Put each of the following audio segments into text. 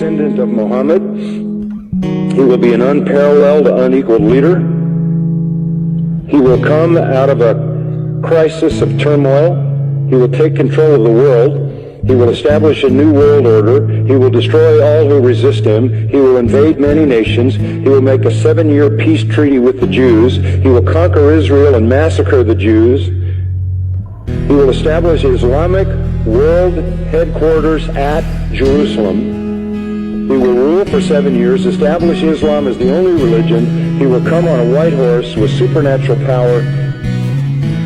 descendant of Muhammad. He will be an unparalleled, unequaled leader. He will come out of a crisis of turmoil. He will take control of the world. He will establish a new world order. He will destroy all who resist him. He will invade many nations. He will make a 7-year peace treaty with the Jews. He will conquer Israel and massacre the Jews. He will establish Islamic world headquarters at Jerusalem. He will rule for 7 years, establish Islam as the only religion. He will come on a white horse with supernatural power.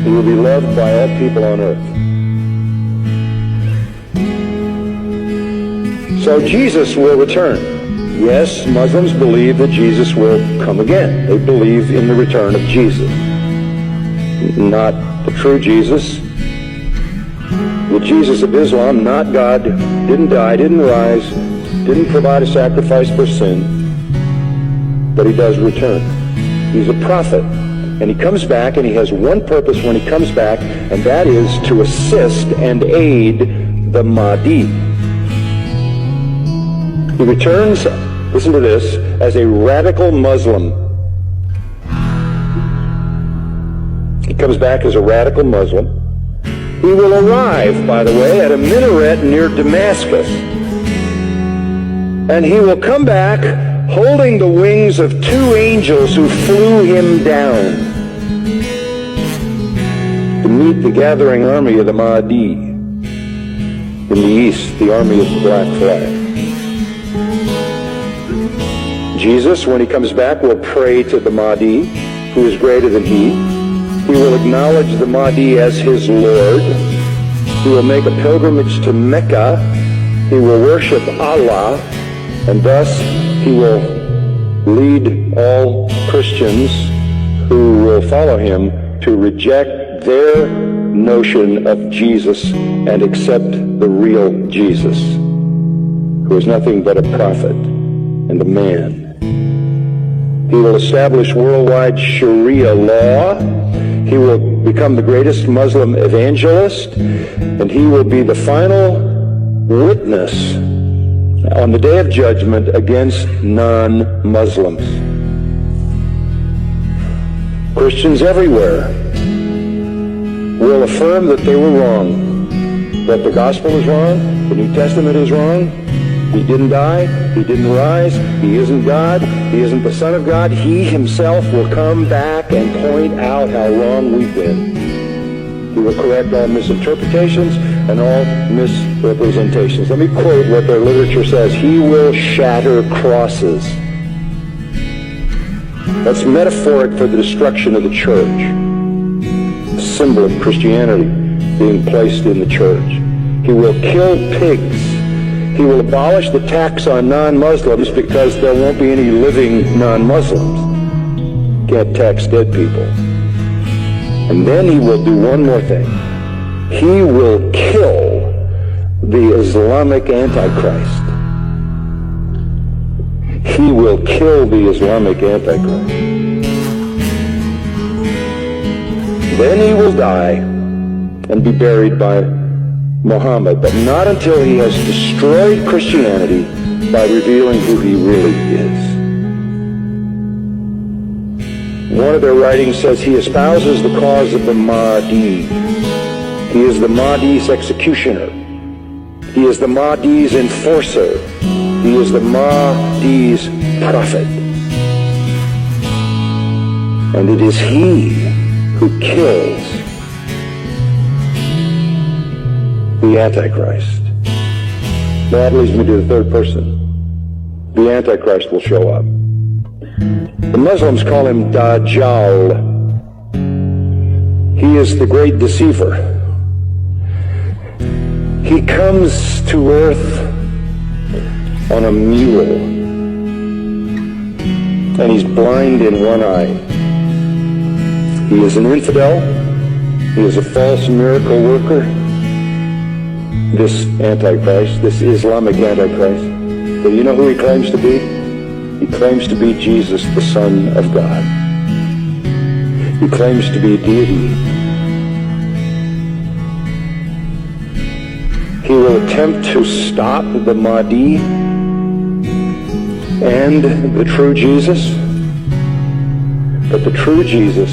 He will be loved by all people on earth. So Jesus will return. Yes, Muslims believe that Jesus will come again. They believe in the return of Jesus. Not the true Jesus. The Jesus of Islam, not God, didn't die, didn't rise, didn't provide a sacrifice for sin, but he does return. He's a prophet, and he comes back, and he has one purpose when he comes back, and that is to assist and aid the Mahdi. He returns, listen to this, as a radical Muslim. He comes back as a radical Muslim. He will arrive, by the way, at a minaret near Damascus. And he will come back holding the wings of 2 angels who flew him down to meet the gathering army of the Mahdi. In the east, the army of the black flag. Jesus, when he comes back, will pray to the Mahdi, who is greater than he. He will acknowledge the Mahdi as his Lord. He will make a pilgrimage to Mecca. He will worship Allah, and thus he will lead all Christians who will follow him to reject their notion of Jesus and accept the real Jesus, who is nothing but a prophet and a man. He will establish worldwide Sharia law. He will become the greatest Muslim evangelist, and he will be the final witness on the day of judgment against non-Muslims. Christians everywhere will affirm that they were wrong, that the gospel is wrong, the New Testament is wrong. He didn't die, he didn't rise, he isn't God, he isn't the Son of God. He himself will come back and point out how wrong we've been. He will correct all misinterpretations and all misrepresentations. Let me quote what their literature says. He will shatter crosses. That's metaphoric for the destruction of the church. A symbol of Christianity being placed in the church. He will kill pigs. He will abolish the tax on non-Muslims because there won't be any living non-Muslims. Can't tax dead people. And then he will do one more thing. He will kill the Islamic Antichrist. He will kill the Islamic Antichrist. Then he will die and be buried by Muhammad, but not until he has destroyed Christianity by revealing who he really is. One of their writings says he espouses the cause of the Mahdi. He is the Mahdi's executioner. He is the Mahdi's enforcer. He is the Mahdi's prophet. And it is he who kills the Antichrist. That leads me to the third person. The Antichrist will show up. The Muslims call him Dajjal. He is the great deceiver. He comes to earth on a mule, and he's blind in one eye. He is an infidel. He is a false miracle worker. This Antichrist, this Islamic Antichrist. But you know who he claims to be? He claims to be Jesus, the Son of God. He claims to be deity. He will attempt to stop the Mahdi and the true Jesus, but the true Jesus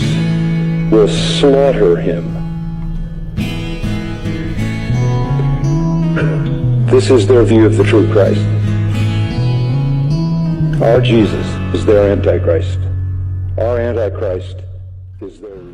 will slaughter him. This is their view of the true Christ. Our Jesus is their Antichrist. Our Antichrist is their...